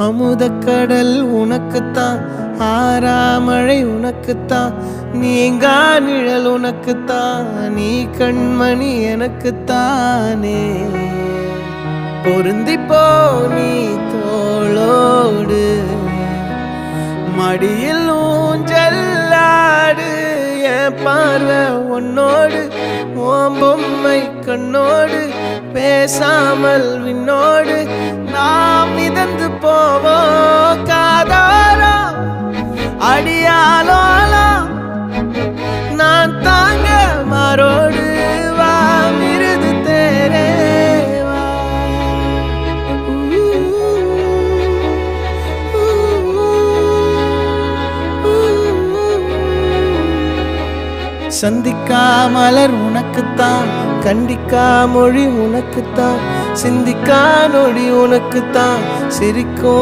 அமுதக்கடல் உனக்குத்தான், ஆறாமழை உனக்குத்தான், நீங்கா நிழல் உனக்குத்தான், நீ கண்மணி எனக்குத்தானே. பொருந்திப்போ நீ தோளோடு, மடியில் ஊஞ்சல்லாடு, என் பார்வை உன்னோடு, ஓம் பொம்மை கண்ணோடு, பேசாமல் விண்ணோடு நாம் மிதந்து போவோம் காதாரா அடியாலோலா, நான் தாங்க மாறோடு வா மிருது தேரே வா. சந்திக்கா மலர் உனக்குத்தான், கண்டிக்கா மொழி உனக்குத்தான், சிந்திக்கா நொடி உனக்குத்தான், சிரிக்கும்